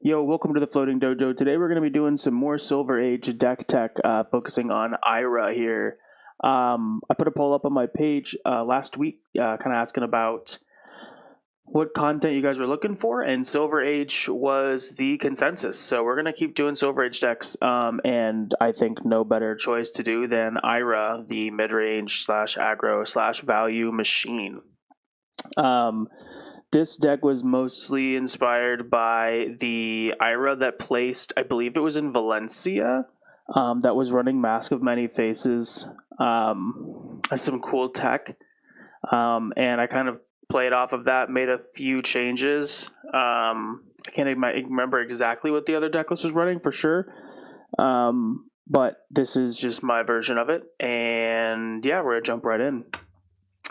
Yo, welcome to the Floating Dojo. Today we're going to be doing some more Silver Age deck tech, focusing on Ira here. I put a poll up on my page last week, kind of asking about what content you guys were looking for, and Silver Age was the consensus. So we're going to keep doing Silver Age decks, and I think no better choice to do than Ira, the mid-range / aggro / value machine. This deck was mostly inspired by the Ira that placed, I believe it was in Valencia, that was running Mask of Many Faces, some cool tech, and I kind of played off of that, made a few changes. I can't remember exactly what the other deck list was running for sure, but this is just my version of it, and yeah, we're going to jump right in.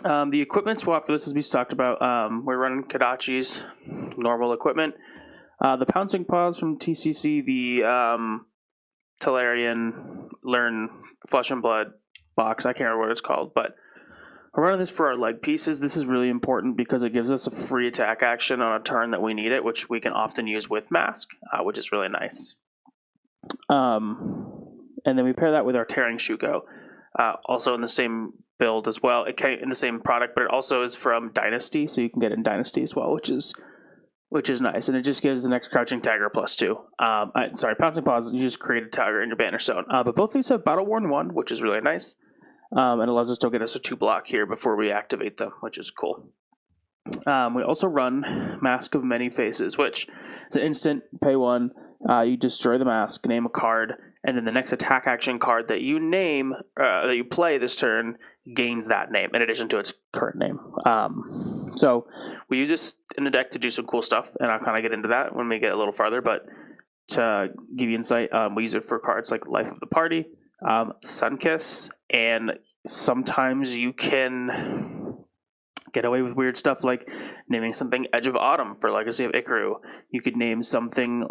The equipment swap for this, as we talked about, we're running Kodachi's normal equipment. The Pouncing Paws from TCC, the Tolarian Learn Flesh and Blood box, I can't remember what it's called, but we're running this for our leg pieces. This is really important because it gives us a free attack action on a turn that we need it, which we can often use with Mask, which is really nice. And then we pair that with our Tearing Shuko, also in the same build as well. It came in the same product, but it also is from Dynasty, so you can get it in Dynasty as well, which is nice. And it just gives the next Crouching Tiger +2. Pouncing Paws, you just create a Tiger in your banner stone. But both these have Battle Worn 1, which is really nice. And allows us to get us a 2-block here before we activate them, which is cool. We also run Mask of Many Faces, which is an instant pay 1. You destroy the mask, name a card, and then the next attack action card that you name, that you play this turn, gains that name in addition to its current name. So we use this in the deck to do some cool stuff, and I'll kind of get into that when we get a little farther. But to give you insight, we use it for cards like Life of the Party, Sunkiss, and sometimes you can get away with weird stuff like naming something Edge of Autumn for Legacy of Ikaru. You could name something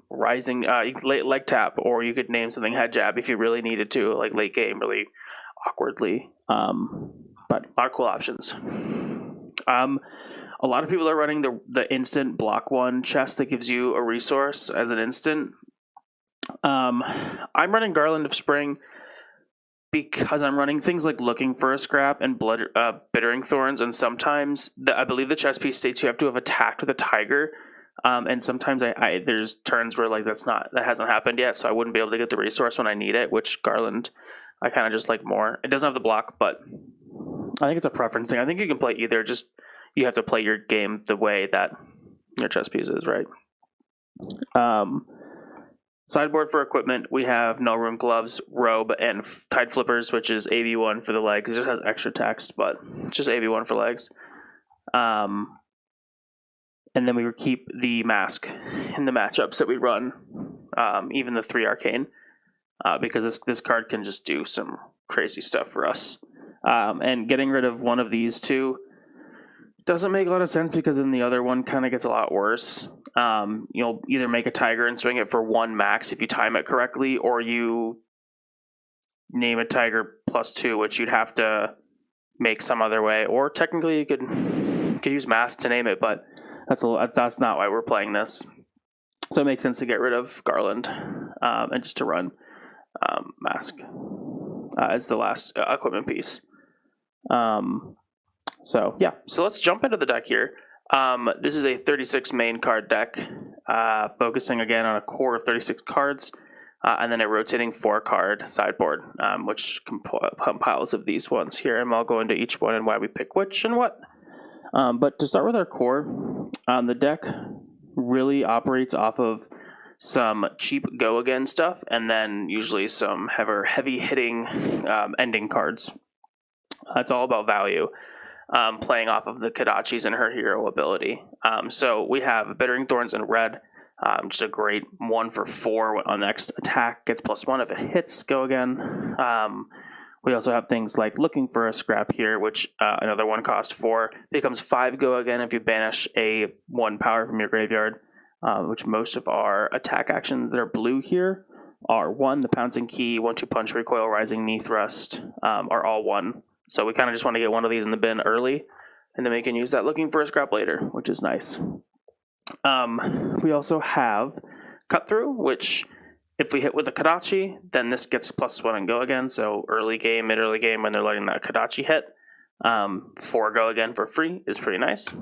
Rising, you could leg tap, or you could name something Head Jab if you really needed to, like late game, really awkwardly. But a lot of cool options. A lot of people are running the instant block 1 chest that gives you a resource as an instant. I'm running Garland of Spring because I'm running things like Looking for a Scrap and Bittering Thorns, and sometimes I believe the chess piece states you have to have attacked with a tiger, and sometimes there's turns where like that hasn't happened yet, so I wouldn't be able to get the resource when I need it, which Garland I kind of just like more. It doesn't have the block, but I think it's a preference thing. I think you can play either, just you have to play your game the way that your chess piece is, right? Sideboard for equipment, we have No Room Gloves, Robe, and Tide Flippers, which is AV1 for the legs. It just has extra text, but it's just AV1 for legs. And then we keep the mask in the matchups that we run, even the 3 Arcane, because this card can just do some crazy stuff for us. And getting rid of one of these two doesn't make a lot of sense because then the other one kind of gets a lot worse. You'll either make a tiger and swing it for 1 max if you time it correctly, or you name a tiger +2, which you'd have to make some other way. Or technically you could use mask to name it, but that's not why we're playing this. So it makes sense to get rid of Garland and just to run mask as the last equipment piece. So let's jump into the deck here. This is a 36 main card deck, focusing again on a core of 36 cards, and then a rotating 4-card sideboard, which compiles of these ones here, and I'll go into each one and why we pick which and what. But to start with our core, the deck really operates off of some cheap go again stuff, and then usually some heavy hitting ending cards. It's all about value. Playing off of the Kodachi's and her hero ability. So we have Bittering Thorns in red, just a great 1 for 4 on next attack, gets +1 if it hits, go again. We also have things like Looking for a Scrap here, which another 1 cost 4, becomes 5 go again if you banish a 1 power from your graveyard, which most of our attack actions that are blue here are 1, the Pouncing Key, 1/2 Punch, Recoil, Rising, Knee Thrust, are all 1. So we kind of just want to get one of these in the bin early, and then we can use that Looking for a Scrap later, which is nice. We also have Cut Through, which if we hit with a Kodachi, then this gets +1 and go again. So early game, mid-early game, when they're letting that Kodachi hit, 4 go again for free is pretty nice.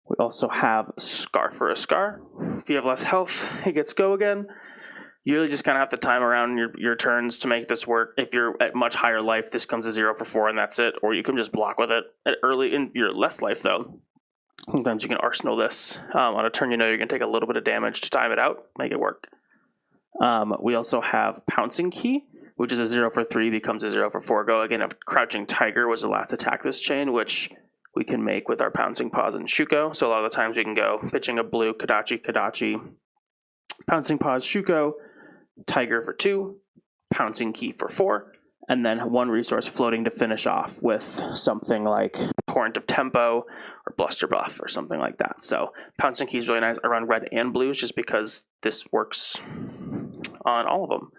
We also have Scar for a Scar. If you have less health, it gets go again. You really just kind of have to time around your turns to make this work. If you're at much higher life, this comes to 0 for 4 and that's it. Or you can just block with it at early in your less life though. Sometimes you can arsenal this on a turn you know you're going to take a little bit of damage to time it out, make it work. We also have Pouncing Key, which is a 0 for 3, becomes a 0 for 4 go. Again, if Crouching Tiger was the last attack this chain, which we can make with our Pouncing Paws and Shuko. So a lot of the times we can go pitching a blue, Kodachi, Pouncing Paws, Shuko, Tiger for 2, Pouncing Key for 4, and then 1 resource floating to finish off with something like Torrent of Tempo or Bluster Buff or something like that. So Pouncing Key is really nice. I run red and blues just because this works on all of them.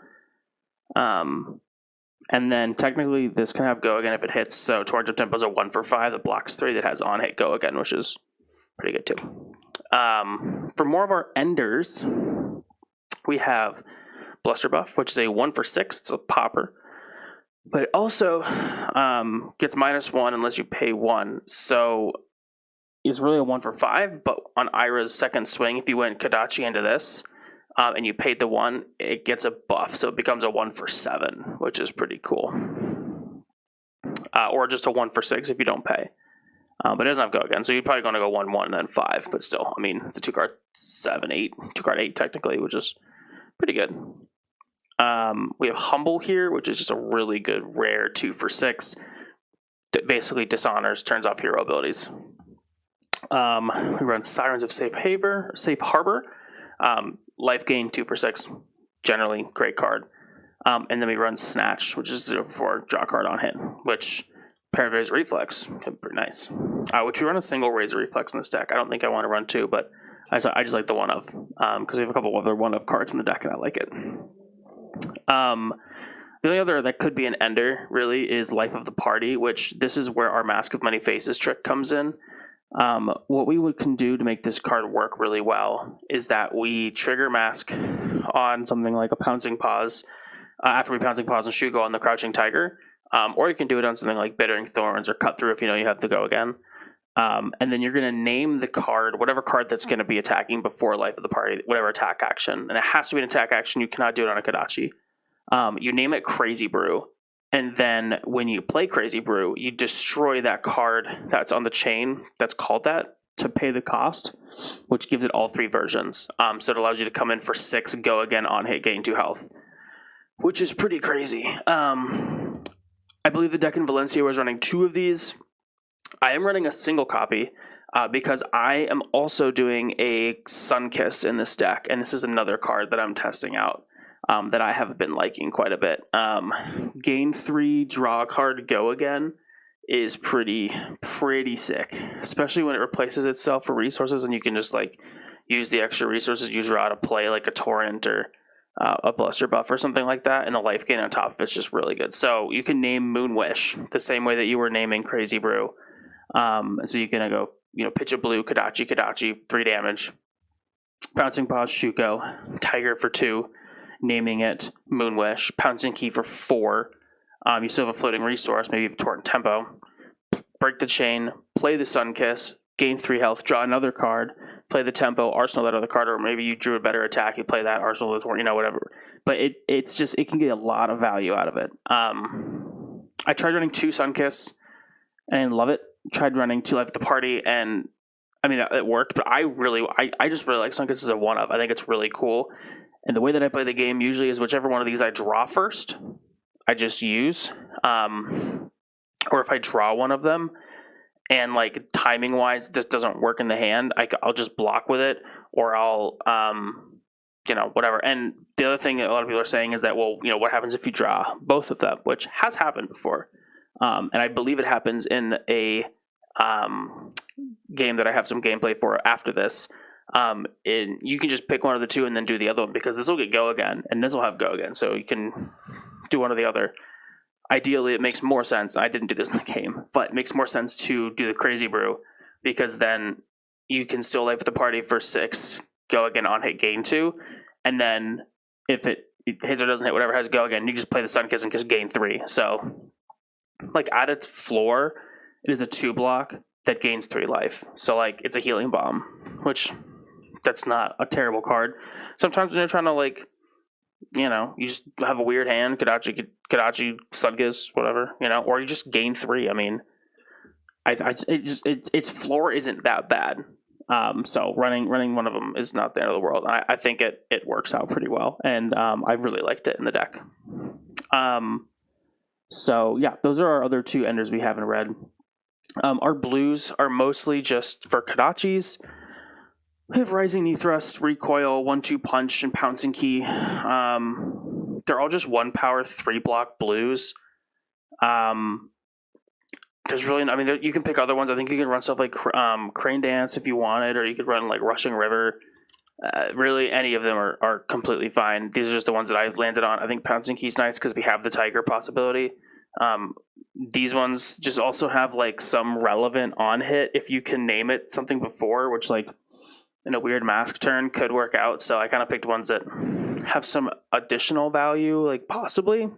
And then technically this can have go again if it hits. So Torrent of Tempo is a 1 for 5 that blocks 3 that has on hit go again, which is pretty good too. For more of our enders, we have Bluster Buff, which is a 1 for 6. It's a popper. But it also gets -1 unless you pay 1. So it's really a 1 for 5. But on Ira's second swing, if you went Kodachi into this and you paid the 1, it gets a buff. So it becomes a 1 for 7, which is pretty cool. Or just a 1 for 6 if you don't pay. But it doesn't have go again. So you're probably going to go 1-1 and then 5. But still, I mean, it's a 2-card 7-8, 2-card 8 technically, which is pretty good. We have Humble here, which is just a really good rare 2 for 6 that basically dishonors, turns off hero abilities. We run Sirens of Safe Harbor. Life gain 2 for 6, generally great card. And then we run Snatch, which is 0 for 4, draw card on hit, which Parava's Reflex can be pretty nice. Which we run a single Razor Reflex in this deck. I don't think I want to run 2, but I just like the 1 of, because we have a couple other 1 of cards in the deck and I like it. The only other that could be an ender really is Life of the Party, which this is where our Mask of Many Faces trick comes in. What we can do to make this card work really well is that we trigger Mask on something like a Pouncing Paws, after we Pouncing Paws and Shugo on the Crouching Tiger, or you can do it on something like Bittering Thorns or Cut Through if you know you have to go again. And then you're going to name the card, whatever card that's going to be attacking before Life of the Party, whatever attack action. And it has to be an attack action. You cannot do it on a Kodachi. You name it Crazy Brew. And then when you play Crazy Brew, you destroy that card that's on the chain that's called that to pay the cost, which gives it all 3 versions. So it allows you to come in for 6, go again, on hit, gain 2 health, which is pretty crazy. I believe the deck in Valencia was running 2 of these. I am running a single copy because I am also doing a Sunkiss in this deck, and this is another card that I'm testing out that I have been liking quite a bit. Gain 3, draw a card, go again is pretty sick, especially when it replaces itself for resources, and you can just like use the extra resources you draw to play like a Torrent or a Bluster Buff or something like that, and the life gain on top of it's just really good. So you can name Moonwish the same way that you were naming Crazy Brew. So you can go, pitch a blue, Kodachi, 3 damage. Pouncing Paws, Shuko, Tiger for 2, naming it Moonwish, Pouncing Key for 4. You still have a floating resource, maybe you have Torrent Tempo. Break the chain, play the Sunkiss, gain 3 health, draw another card, play the Tempo, arsenal that other card, or maybe you drew a better attack, you play that, arsenal the Torrent, whatever. But it's just, it can get a lot of value out of it. I tried running 2 Sunkiss, and I love it. Tried running 2 Life of the Party, and I mean, it worked, but I just really like Sunkiss as a 1 of. I think it's really cool. And the way that I play the game usually is whichever one of these I draw first, I just use. Or if I draw one of them, and like timing wise, this doesn't work in the hand, I'll just block with it, or I'll, whatever. And the other thing that a lot of people are saying is that, well, what happens if you draw both of them, which has happened before. And I believe it happens in a game that I have some gameplay for after this. And you can just pick one of the 2 and then do the other one, because this will get go again, and this will have go again. So you can do one or the other. Ideally, it makes more sense. I didn't do this in the game, but it makes more sense to do the Crazy Brew, because then, you can still life with the party for 6, go again on hit, gain 2, and then if it hits or doesn't hit, whatever has go again, you just play the Sun Kiss and just gain 3. So, like, at its floor, it is a 2-block that gains 3 life. So, like, it's a healing bomb, which that's not a terrible card. Sometimes when you're trying to, like, you know, you just have a weird hand, Kadachi, Sun Kiss, whatever, you know, or you just gain 3. I mean, its floor isn't that bad. So running one of them is not the end of the world. I think it works out pretty well, and I really liked it in the deck. So yeah, those are our other 2 enders we have in red. Our blues are mostly just for Kadachis. We have Rising Knee Thrust, Recoil, 1-2 Punch, and Pouncing Key. They're all just 1 power, 3 block blues. There's really, I mean, you can pick other ones. I think you can run stuff like Crane Dance if you wanted, or you could run like Rushing River. Really, any of them are completely fine. These are just the ones that I've landed on. I think Pouncing Key's nice because we have the Tiger possibility. These ones just also have like some relevant on hit if you can name it something before, which like in a weird mask turn could work out. So I kind of picked ones that have some additional value, like possibly.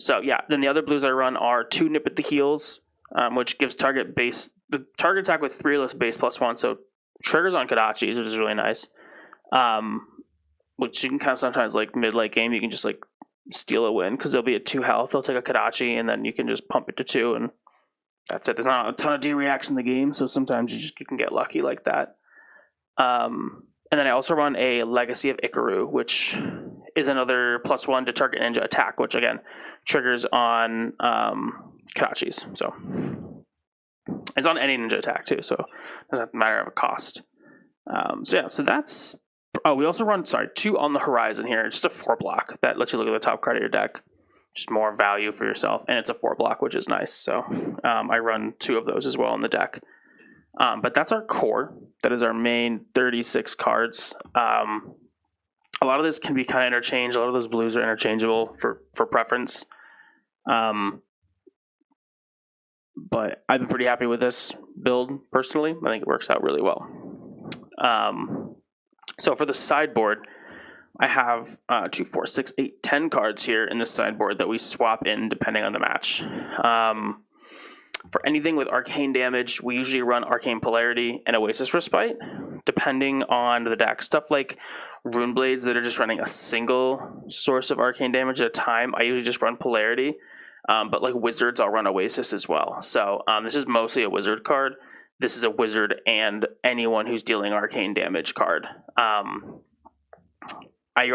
So yeah, then the other blues I run are 2 Nip at the Heels, which gives the target attack with 3 less base +1, so triggers on Kadachis, which is really nice. Which you can kind of sometimes, like mid-late game, you can just like steal a win because they'll be at 2 health. They'll take a Kadachi, and then you can just pump it to 2, and that's it. There's not a ton of D-reacts in the game, so sometimes you can get lucky like that. And then I also run a Legacy of Ikaru, which is another +1 to target ninja attack, which again triggers on Kadachis. So it's on any ninja attack too, so it doesn't matter of a cost. So that's. Oh, we also run 2 On the Horizon here. It's just a 4-block that lets you look at the top card of your deck. Just more value for yourself, and it's a 4-block, which is nice. So I run 2 of those as well in the deck. But that's our core. That is our main 36 cards. A lot of this can be kind of interchanged. A lot of those blues are interchangeable for preference. But I've been pretty happy with this build personally. I think it works out really well. So for the sideboard, I have 2, 4, 6, 8, 10 cards here in this sideboard that we swap in depending on the match. For anything with arcane damage, we usually run Arcane Polarity and Oasis Respite, depending on the deck. Stuff like Rune Blades that are just running a single source of arcane damage at a time, I usually just run Polarity. But like Wizards, I'll run Oasis as well. So this is mostly a Wizard card. This is a Wizard and anyone who's dealing arcane damage card. I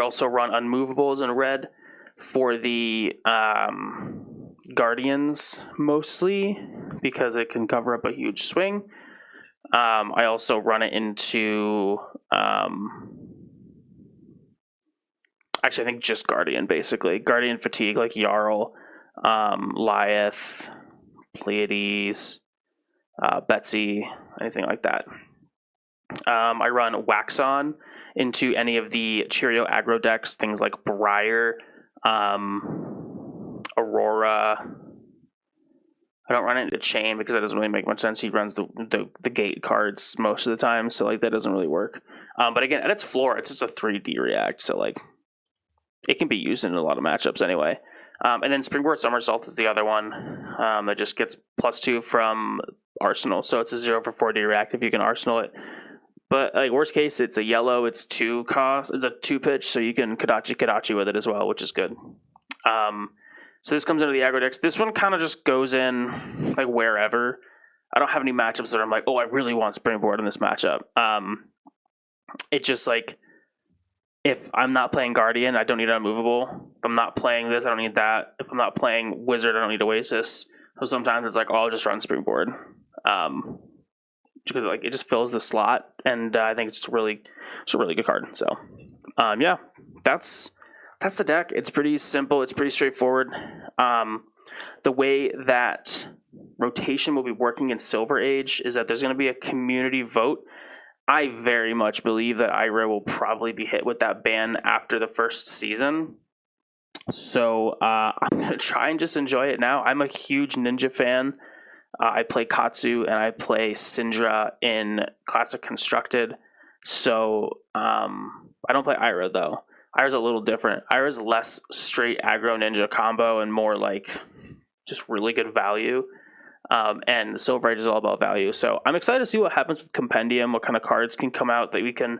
also run Unmovables in red for the Guardians mostly because it can cover up a huge swing. I also run it into actually I think just Guardian basically. Guardian Fatigue like Jarl, Lyeth, Pleiades, Betsy, anything like that. I run Waxon into any of the Cheerio aggro decks, things like Briar, Aurora. I don't run it into Chain because that doesn't really make much sense. He runs the gate cards most of the time, so like that doesn't really work. But again, at its floor, it's just a 3D react, so like it can be used in a lot of matchups anyway. And then Springboard Somersault is the other one that just gets +2 from Arsenal, so it's a 0 for 4D react if you can Arsenal it. But like worst case, it's a yellow. It's 2 cost. It's a 2 pitch, so you can Kadachi with it as well, which is good. So this comes into the aggro decks. This one kind of just goes in like wherever. I don't have any matchups that I'm like, oh, I really want Springboard in this matchup. It's just like if I'm not playing Guardian, I don't need Unmovable. If I'm not playing this, I don't need that. If I'm not playing Wizard, I don't need Oasis. So sometimes it's like, oh, I'll just run Springboard. Because like it just fills the slot, and I think it's a really good card. So yeah, that's the deck. It's pretty simple. It's pretty straightforward. The way that rotation will be working in Silver Age is that there's going to be a community vote. I very much believe that Ira will probably be hit with that ban after the first season. So I'm going to try and just enjoy it now. I'm a huge Ninja fan. I play Katsu and I play Syndra in Classic Constructed. So I don't play Ira though. Ira's a little different. Ira's less straight aggro ninja combo and more like just really good value. And Silver Age is all about value. So I'm excited to see what happens with Compendium, what kind of cards can come out that we can,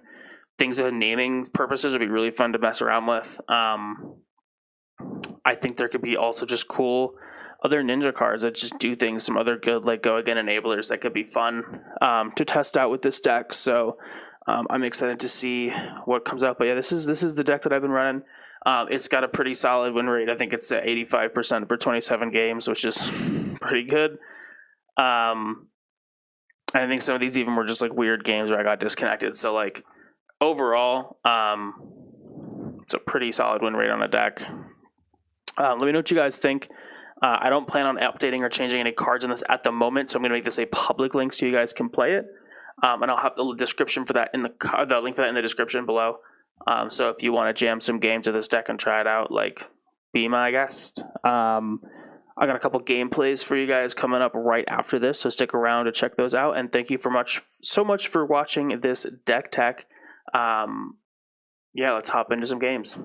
things of naming purposes would be really fun to mess around with. I think there could be also just cool other ninja cards that just do things, some other good like go again enablers that could be fun to test out with this deck. So I'm excited to see what comes out. But yeah, this is the deck that I've been running. It's got a pretty solid win rate. I think it's at 85% for 27 games, which is pretty good. I think some of these even were just like weird games where I got disconnected. So like overall, it's a pretty solid win rate on a deck. Let me know what you guys think. I don't plan on updating or changing any cards in this at the moment, so I'm going to make this a public link so you guys can play it. And I'll have the description for that in the link for that in the description below. So if you want to jam some games of this deck and try it out, like, be my guest. I got a couple gameplays for you guys coming up right after this, so stick around to check those out. And thank you so much for watching this deck tech. Yeah, let's hop into some games.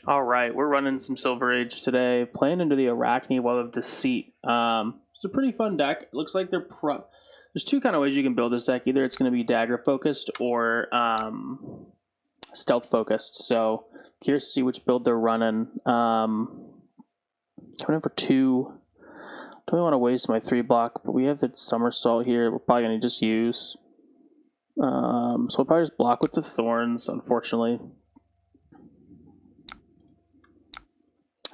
All right, we're running some Silver Age today, playing into the Arakni Well of Deceit. It's a pretty fun deck. It looks like there's two kind of ways you can build this deck. Either it's going to be dagger focused or stealth focused. So curious to see which build they're running. Coming in for 2. Don't really want to waste my 3 block, but we have the somersault here. We're probably going to just use. So we'll probably just block with the thorns, unfortunately.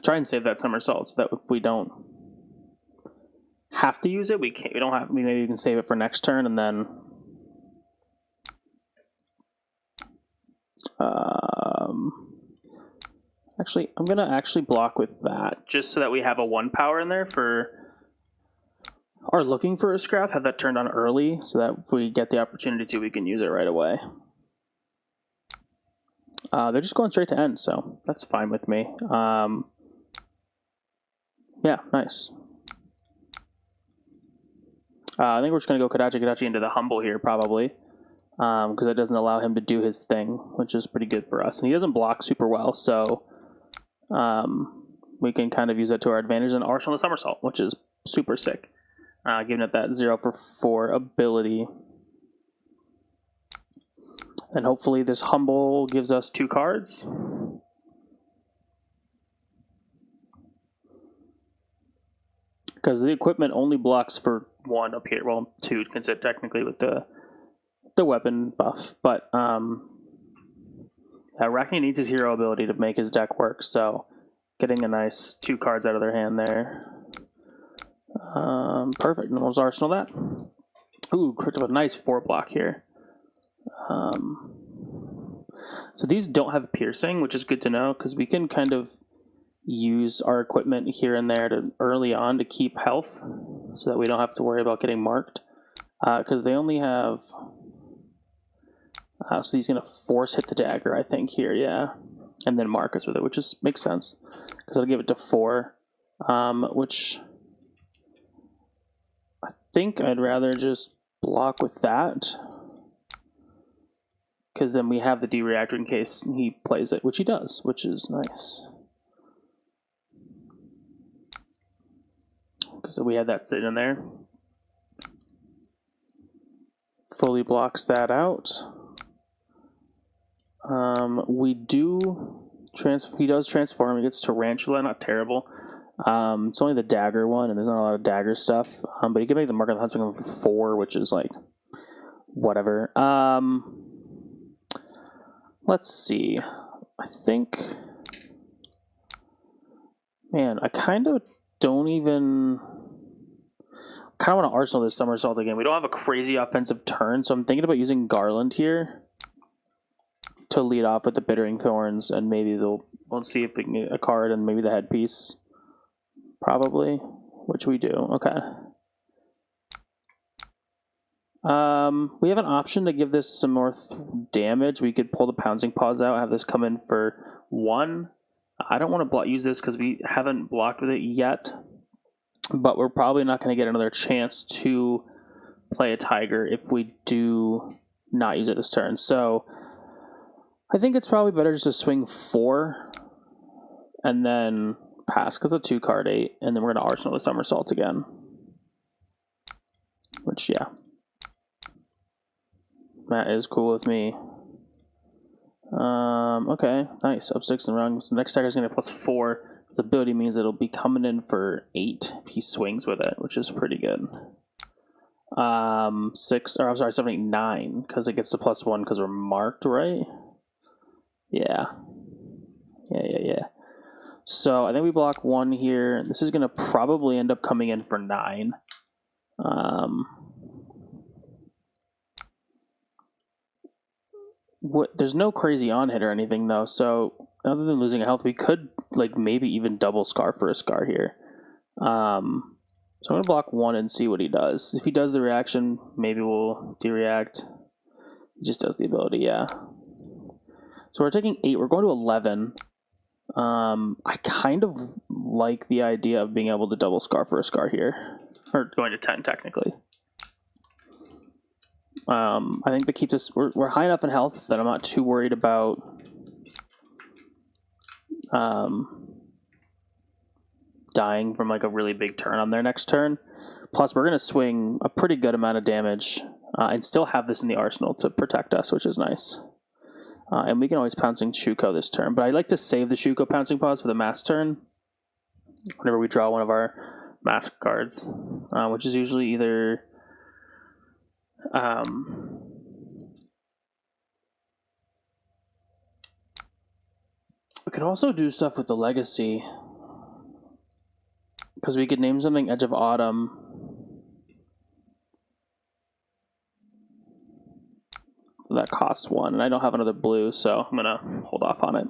Try and save that somersault so that if we don't have to use it, we don't have. Maybe we can save it for next turn and then. Actually, I'm gonna actually block with that just so that we have a 1 power in there for. Are looking for a scrap. Have that turned on early so that if we get the opportunity to, we can use it right away. They're just going straight to end, so that's fine with me. Yeah, nice. I think we're just going to go Kadachi into the Humble here, probably. Because that doesn't allow him to do his thing, which is pretty good for us. And he doesn't block super well, so we can kind of use that to our advantage. And Arsenal the Somersault, which is super sick. Giving it that 0 for 4 ability. And hopefully this Humble gives us 2 cards. Because the equipment only blocks for 1 up here. Well, 2 consider technically with the weapon buff. But Arakni needs his hero ability to make his deck work. So getting a nice 2 cards out of their hand there. Perfect. And we'll Arsenal that. Ooh, a nice 4 block here. So these don't have piercing, which is good to know because we can kind of use our equipment here and there to early on to keep health so that we don't have to worry about getting marked because they only have so he's going to force hit the dagger, I think, here, yeah, and then mark us with it, which makes sense because I'll give it to 4, which I think I'd rather just block with that because then we have the D-reactor in case he plays it, which he does, which is nice. So we had that sitting in there. Fully blocks that out. We do he does transform. He gets Tarantula, not terrible. It's only the dagger one, and there's not a lot of dagger stuff. But he can make the Mark of the Huntsman for 4, which is like whatever. Let's see. I think, man, I kind of don't even. Kind of want to Arsenal this Somersault again. We don't have a crazy offensive turn, so I'm thinking about using Garland here to lead off with the Bittering Thorns, and maybe we'll see if we can get a card and maybe the headpiece, probably, which we do. Okay. We have an option to give this some more damage. We could pull the Pouncing Paws out, have this come in for 1. I don't want to use this because we haven't blocked with it yet. but we're probably not going to get another chance to play a tiger if we do not use it this turn. So I think it's probably better just to swing 4 and then pass, because it's a 2-card 8, and then we're going to Arsenal the Somersault again. Which, yeah. That is cool with me. Okay, nice. Up 6 and rungs. The next tiger is going to be +4. His ability means it'll be coming in for 8 if he swings with it, which is pretty good. 7, 8, 9, because it gets the +1 because we're marked, right? Yeah. Yeah. So I think we block 1 here. This is going to probably end up coming in for 9. There's no crazy on hit or anything though, so other than losing a health, we could like maybe even double scar for a scar here. So I'm gonna block 1 and see what he does. If he does the reaction, maybe we'll de-react. He just does the ability, yeah. So we're taking 8. We're going to 11. I kind of like the idea of being able to double scar for a scar here, or going to 10 technically. I think that keeps us, we're high enough in health that I'm not too worried about dying from like a really big turn on their next turn. Plus we're going to swing a pretty good amount of damage and still have this in the arsenal to protect us, which is nice. And we can always pouncing Shuko this turn, but I like to save the Shuko pouncing pause for the mask turn whenever we draw one of our mask cards, which is usually either we could also do stuff with the legacy, because we could name something Edge of Autumn. That costs 1, and I don't have another blue, so I'm gonna hold off on it.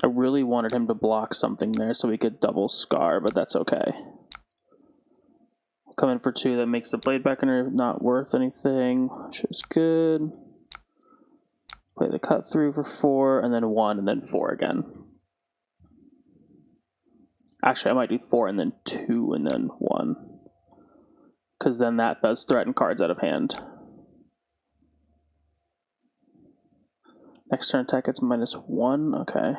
I really wanted him to block something there so we could double scar, but that's okay. Come in for 2, that makes the Blade Beckoner not worth anything, which is good. Play the cut through for 4, and then 1, and then 4 again. Actually, I might do 4 and then 2 and then 1. Because then that does threaten cards out of hand. Next turn attack gets -1, okay.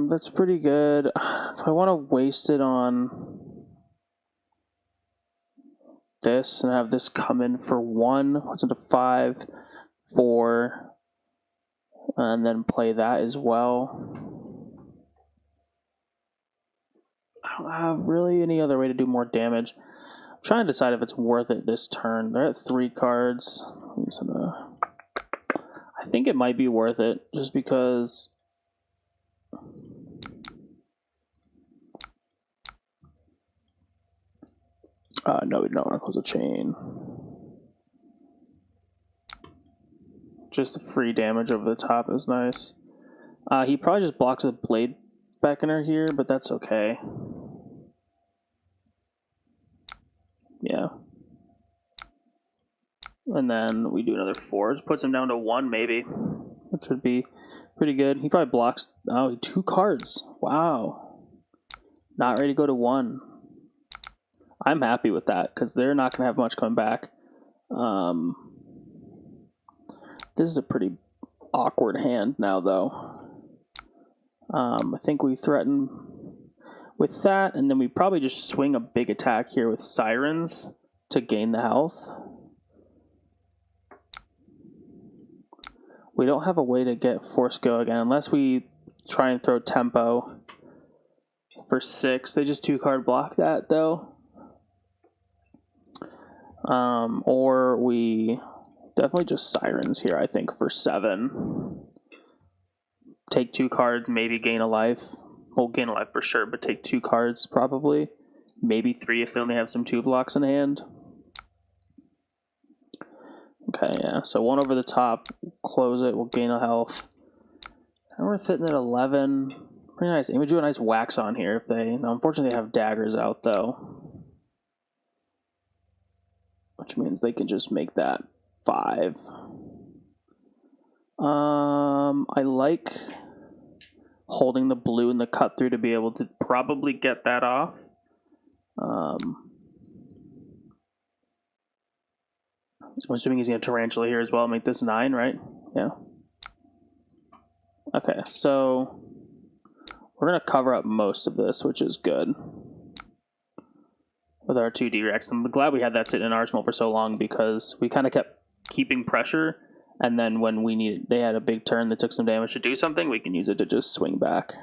That's pretty good. If I want to waste it on this and have this come in for 1, what's into 5, 4, and then play that as well. I don't have really any other way to do more damage. I'm trying to decide if it's worth it this turn. They're at 3 cards. I think it might be worth it just because no, we don't want to close a chain. Just the free damage over the top is nice. He probably just blocks the Blade Beckoner here, but that's okay. Yeah. And then we do another 4. Just puts him down to 1 maybe, which would be pretty good. He probably blocks, 2 cards. Wow. Not ready to go to 1. I'm happy with that because they're not going to have much coming back. This is a pretty awkward hand now, though. I think we threaten with that, and then we probably just swing a big attack here with Sirens to gain the health. We don't have a way to get Force Go again unless we try and throw Tempo for 6. They just 2-card block that, though. Or we definitely just Sirens here, I think, for 7. Take 2 cards, maybe gain a life. Well, gain a life for sure, but take 2 cards probably. Maybe 3 if they only have some 2 blocks in hand. Okay, yeah, so 1 over the top, close it, we'll gain a health. And we're sitting at 11. Pretty nice. And we do a nice wax on here if they, unfortunately they have daggers out though. Which means they can just make that 5. I like holding the blue in the cut through to be able to probably get that off. I'm assuming he's going to Tarantula here as well, make this 9, right? Yeah. Okay, so we're going to cover up most of this, which is good. With our 2 D-Rex. I'm glad we had that sitting in Arsenal for so long because we kind of kept keeping pressure, and then when they had a big turn that took some damage to do something, we can use it to just swing back.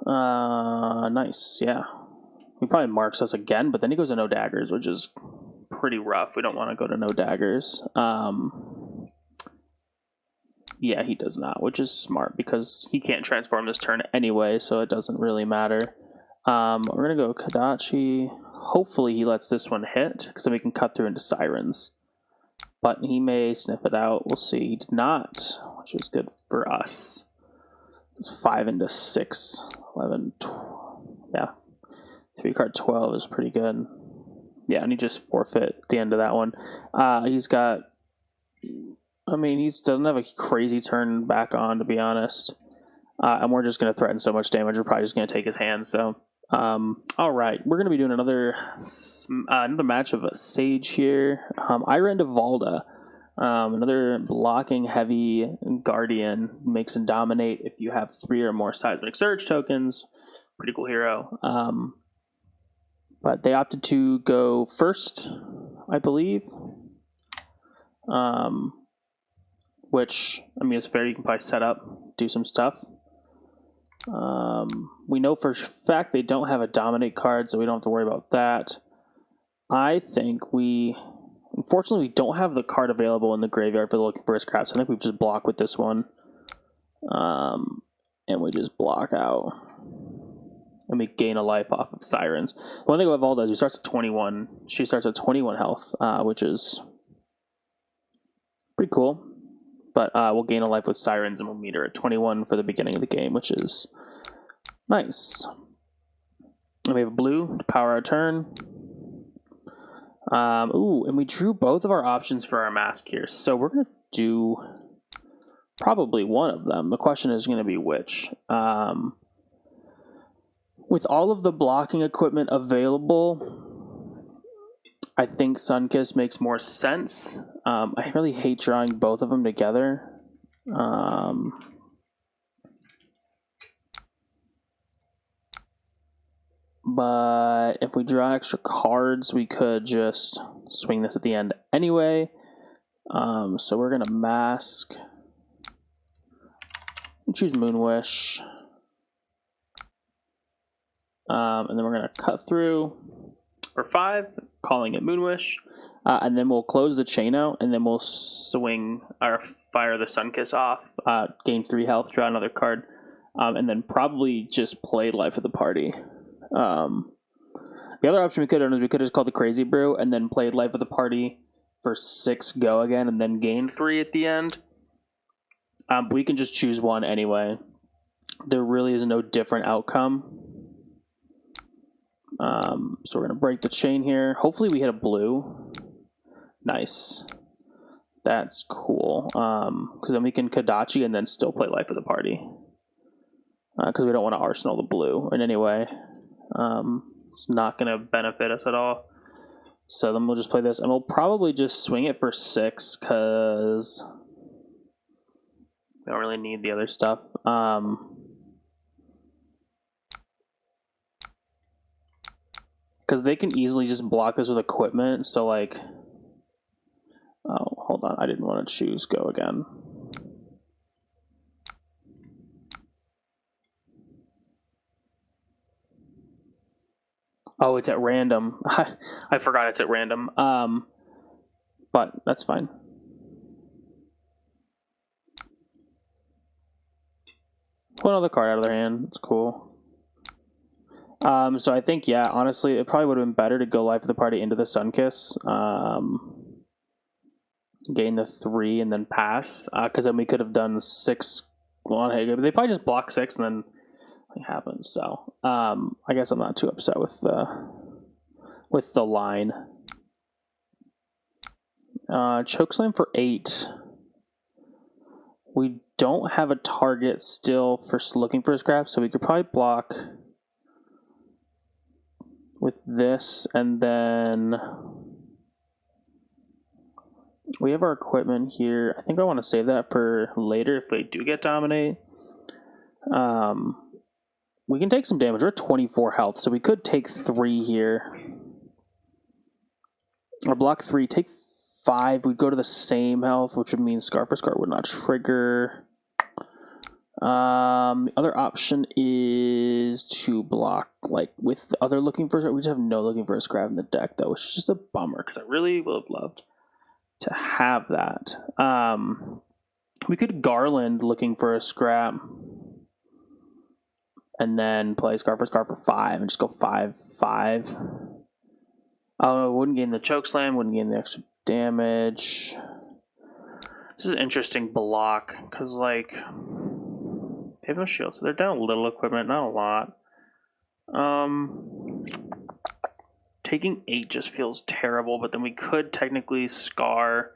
Nice, yeah. He probably marks us again, but then he goes to no daggers, which is pretty rough. We don't want to go to no daggers. Yeah, he does not, which is smart because he can't transform this turn anyway, so it doesn't really matter. We're going to go Kodachi. Hopefully he lets this one hit, because then we can cut through into Sirens. But he may sniff it out. We'll see. He did not, which is good for us. It's 5 into 6. 11, 12. Yeah. 3 card 12 is pretty good. Yeah, and he just forfeit at the end of that one. He's got... I mean, he doesn't have a crazy turn back on, to be honest. And we're just going to threaten so much damage, we're probably just going to take his hand. So, all right. We're going to be doing another match of a Sage here. I ran to Valda. Another blocking heavy Guardian. Makes him dominate if you have 3 or more Seismic Surge tokens. Pretty cool hero. But they opted to go first, I believe. Which, I mean, is fair. You can probably set up, do some stuff. We know for a fact they don't have a Dominate card, so we don't have to worry about that. I think unfortunately, we don't have the card available in the graveyard for the Looking for his Scraps. I think we just block with this one. And we just block out. And we gain a life off of Sirens. One thing about Valda is she starts at 21. She starts at 21 health, which is pretty cool. But we'll gain a life with Sirens, and we'll meet her at 21 for the beginning of the game, which is nice. And we have a blue to power our turn. And we drew both of our options for our mask here. So we're going to do probably one of them. The question is going to be which. With all of the blocking equipment available, I think Sunkiss makes more sense. I really hate drawing both of them together. But if we draw extra cards, we could just swing this at the end anyway. So we're going to mask. Choose Moonwish. And then we're going to cut through for 5, calling it Moonwish. And then we'll close the chain out, and then we'll swing or fire the Sunkiss off, gain 3 health, draw another card, and then probably just play Life of the Party. The other option we could have done is we could have just called the Crazy Brew and then played Life of the Party for 6, go again, and then gain 3 at the end. We can just choose one anyway. There really is no different outcome. So we're going to break the chain here. Hopefully we hit a blue. Nice. That's cool. Because then we can Kodachi and then still play Life of the Party. Because we don't want to Arsenal the blue in any way. It's not going to benefit us at all. So then we'll just play this. And we'll probably just swing it for 6 because we don't really need the other stuff. Because they can easily just block this with equipment, so like... Oh, hold on, I didn't want to choose go again. Oh, it's at random. I forgot it's at random. But that's fine. Pull another card out of their hand, it's cool. So I think, yeah, honestly, it probably would have been better to go Life of the Party into the Sunkiss. Gain the 3 and then pass. Because then we could have done 6 on Haze. They probably just block 6 and then it happens. So I guess I'm not too upset with the line. Chokeslam for 8. We don't have a target still for looking for a scrap, so we could probably block with this, and then we have our equipment here. I think I want to save that for later if they do get dominate. We can take some damage. We're at 24 health, so we could take 3 here. Or block 3, take 5. We'd go to the same health, which would mean Scar for Scar would not trigger. The other option is to block, like, with the other looking for. We just have no looking for a scrap in the deck, though, which is just a bummer, because I really would have loved to have that. We could Garland looking for a scrap, and then play Scar for 5, and just go 5/5. Oh, wouldn't gain the Chokeslam, wouldn't gain the extra damage. This is an interesting block, because, like, they have no shield, so they're down a little equipment, not a lot. Taking 8 just feels terrible, but then we could technically Scar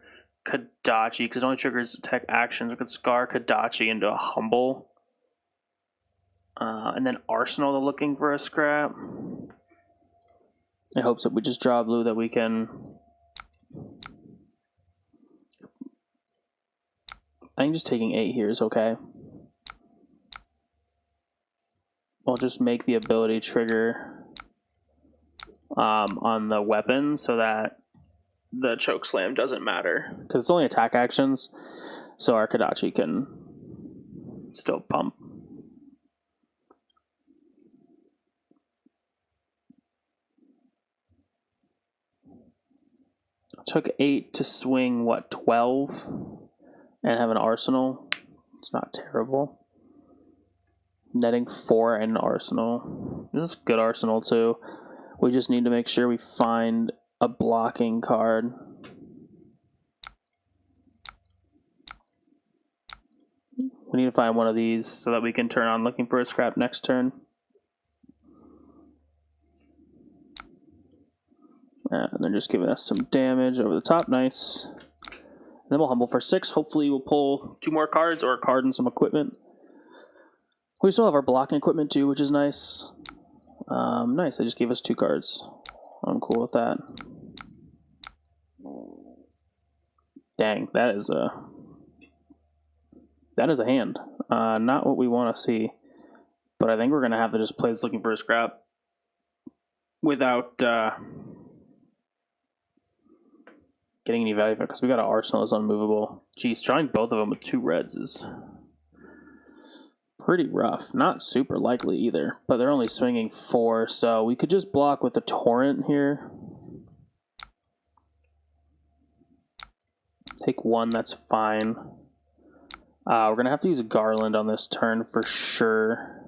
Kodachi, because it only triggers tech actions. We could Scar Kodachi into a Humble. And then Arsenal, they're looking for a scrap. In hopes that we just draw blue that we can... I think just taking 8 here is okay. We'll just make the ability trigger on the weapon so that the Chokeslam doesn't matter. Because it's only attack actions, so our Kodachi can still pump. Took 8 to swing, what, 12? And have an Arsenal. It's not terrible. Netting 4 and an Arsenal. This is good Arsenal, too. We just need to make sure we find a blocking card. We need to find one of these so that we can turn on looking for a scrap next turn. And they're just giving us some damage over the top. Nice. And then we'll Humble for 6. Hopefully we'll pull 2 more cards or a card and some equipment. We still have our blocking equipment too, which is nice. Nice, they just gave us 2 cards. I'm cool with that. Dang, that is a hand. Not what we want to see. But I think we're going to have to just play this looking for a scrap without getting any value, because we got an Arsenal is unmovable. Geez, drawing both of them with 2 reds is pretty rough. Not super likely either, but they're only swinging 4, so we could just block with the Torrent here. Take 1, that's fine. We're going to have to use a Garland on this turn for sure,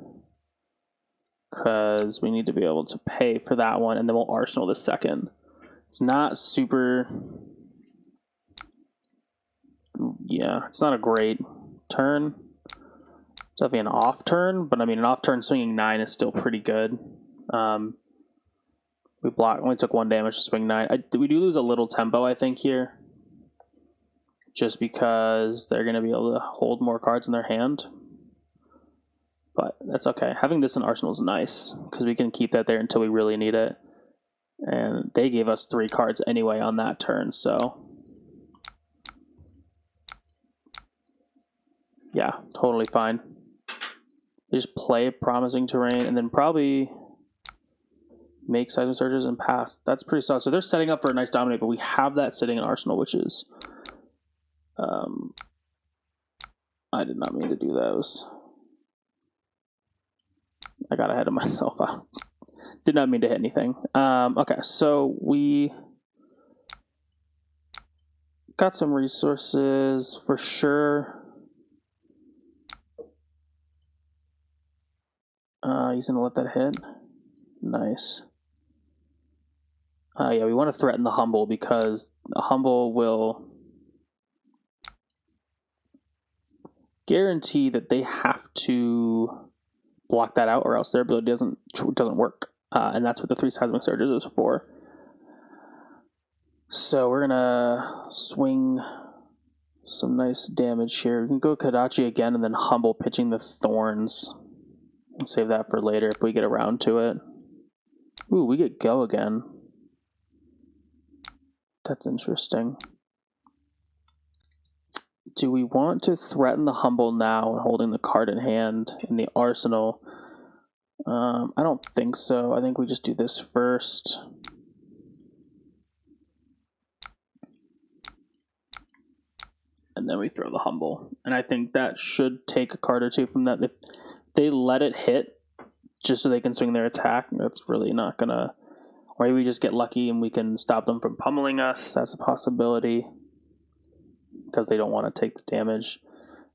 because we need to be able to pay for that one, and then we'll Arsenal the second. It's not super... Yeah, it's not a great turn. It's definitely an off turn, but I mean, an off turn swinging 9 is still pretty good. We only took 1 damage to swing 9. We do lose a little tempo, I think, here. Just because they're going to be able to hold more cards in their hand. But that's okay. Having this in Arsenal is nice, because we can keep that there until we really need it. And they gave us 3 cards anyway on that turn, so... Yeah, totally fine. They just play Promising Terrain and then probably make Seismic Surges and pass. That's pretty solid. So they're setting up for a nice dominate, but we have that sitting in Arsenal, which is... I did not mean to do those. I got ahead of myself. I did not mean to hit anything. Okay, so we got some resources for sure. He's going to let that hit. Nice. Yeah, we want to threaten the Humble, because the Humble will guarantee that they have to block that out, or else their ability doesn't work. And that's what the 3 Seismic Surges is for. So we're gonna swing some nice damage here. We can go Kadachi again and then Humble pitching the Thorns. We'll save that for later if we get around to it. Ooh, we get Go again. That's interesting. Do we want to threaten the Humble now and holding the card in hand in the arsenal? I don't think so. I think we just do this first. And then we throw the Humble. And I think that should take a card or two from that. If they let it hit just so they can swing their attack, that's really not gonna... Or maybe we just get lucky and we can stop them from pummeling us. That's a possibility. Because they don't want to take the damage.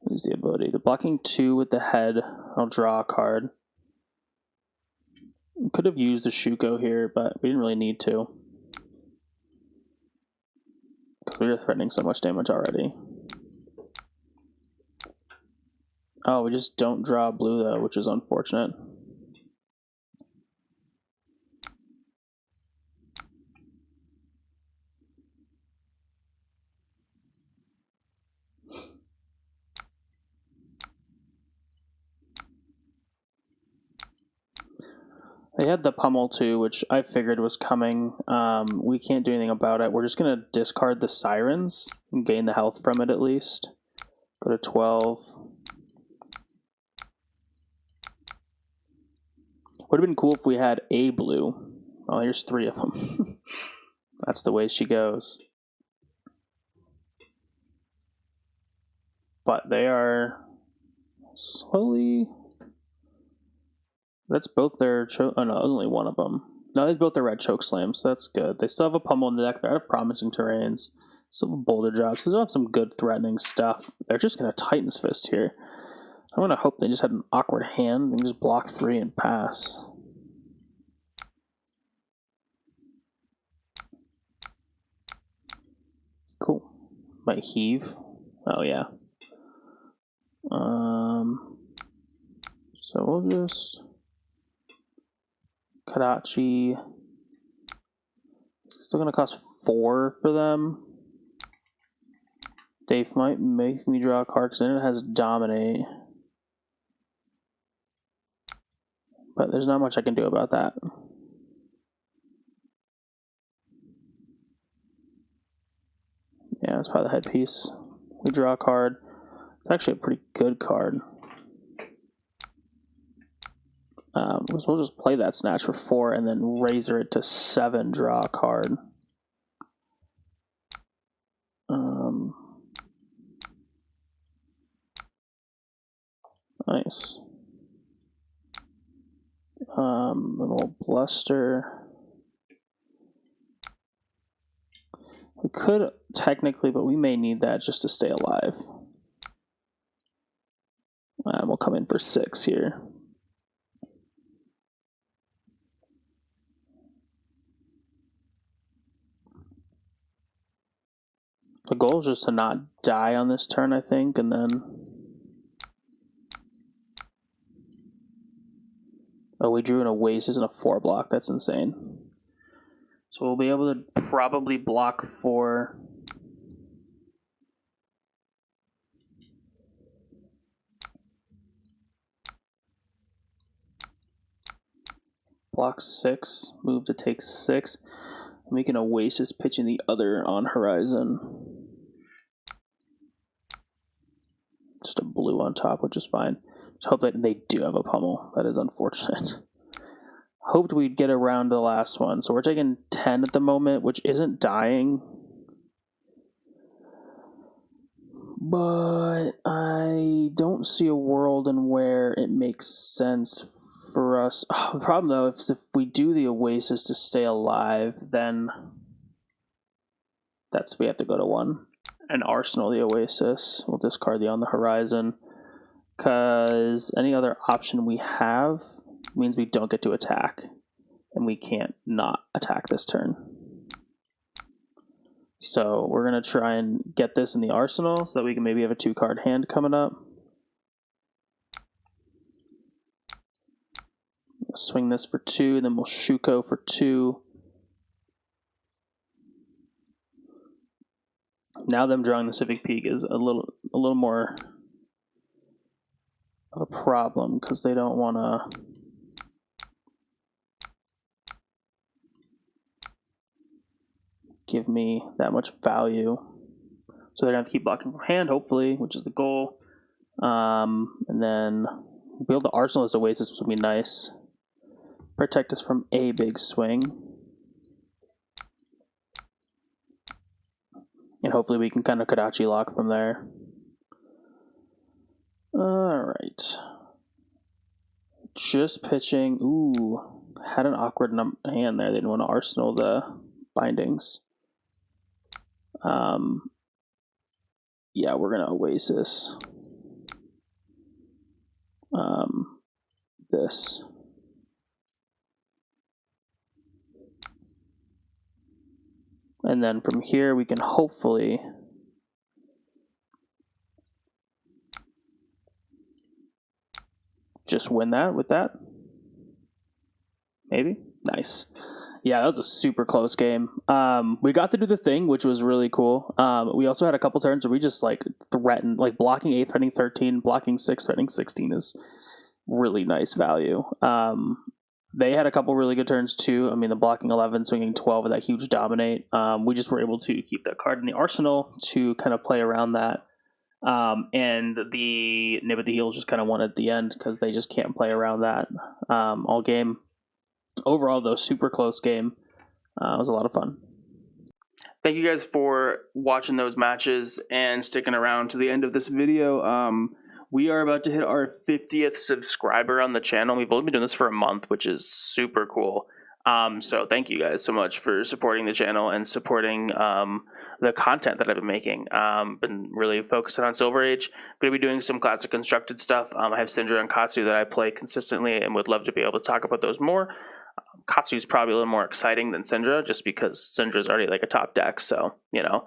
Use the ability. The blocking 2 with the head. I'll draw a card. We could have used the Shuko here, but we didn't really need to. Because we were threatening so much damage already. Oh, we just don't draw blue though, which is unfortunate. They had the pummel too, which I figured was coming. We can't do anything about it. We're just going to discard the Sirens and gain the health from it at least. Go to 12. Would have been cool if we had a blue. Oh, here's 3 of them. That's the way she goes. But they are slowly... That's both their oh no, only one of them. No, that's both their red choke slams, so that's good. They still have a pummel in the deck. They have promising terrains. Still have boulder drops. They still have some good threatening stuff. They're just going to Titan's Fist here. I want to hope they just had an awkward hand and just block 3 and pass. Cool. Might heave. Oh yeah. So we'll just... Kadachi. It's still going to cost 4 for them. Dave might make me draw a card because then it has Dominate. But there's not much I can do about that. Yeah, it's probably the headpiece. We draw a card. It's actually a pretty good card. So we'll just play that Snatch for 4 and then razor it to 7, draw a card. Nice. A little Bluster. We could technically, but we may need that just to stay alive. We'll come in for 6 here. The goal is just to not die on this turn, I think, and then... Oh, we drew an Oasis and a 4 block. That's insane. So we'll be able to probably block 4. Block 6, move to take 6. Make an Oasis pitching the other on horizon. Just a blue on top, which is fine. Just hope that they do have a pummel. That is unfortunate. Hoped we'd get around the last one. So we're taking 10 at the moment, which isn't dying. But I don't see a world in where it makes sense for us. The problem though is if we do the Oasis to stay alive, then we have to go to 1. And Arsenal the Oasis. We'll discard the on the horizon. Because any other option we have means we don't get to attack. And we can't not attack this turn. So we're going to try and get this in the arsenal so that we can maybe have a 2-card hand coming up. Swing this for 2, then we'll Shuko for 2. Now them drawing the Civic Peak is a little more of a problem because they don't want to give me that much value. So they're going to have to keep blocking from hand, hopefully, which is the goal. And then be able to arsenal this Oasis, which would be nice. Protect us from a big swing. And hopefully we can kind of Kodachi lock from there. Alright. Just pitching. Ooh. Had an awkward hand there. They didn't want to arsenal the bindings. Yeah, we're going to Oasis. This. And then from here, we can hopefully just win that with that. Maybe. Nice. Yeah, that was a super close game. We got to do the thing, which was really cool. We also had a couple turns where we just like threatened, like blocking 8, threatening 13, blocking 6, threatening 16 is really nice value. They had a couple really good turns too. I mean, the blocking 11, swinging 12 with that huge dominate. We just were able to keep that card in the arsenal to kind of play around that. And the Nib at the Heels just kind of won at the end because they just can't play around that all game. Overall, though, super close game. It was a lot of fun. Thank you guys for watching those matches and sticking around to the end of this video. We are about to hit our 50th subscriber on the channel. We've only been doing this for a month, which is super cool. So thank you guys so much for supporting the channel and supporting the content that I've been making. Been really focusing on Silver Age. Going to be doing some classic constructed stuff. I have Syndra and Katsu that I play consistently and would love to be able to talk about those more. Katsu is probably a little more exciting than Syndra just because Syndra is already like a top deck, so you know.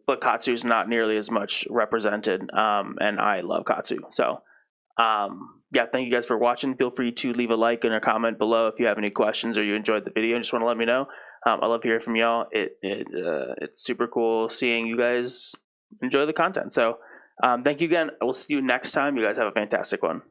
But Katsu is not nearly as much represented, and I love Katsu. So, yeah, thank you guys for watching. Feel free to leave a like and a comment below if you have any questions or you enjoyed the video and just want to let me know. I love hearing from y'all. It's super cool seeing you guys enjoy the content. So, thank you again. I will see you next time. You guys have a fantastic one.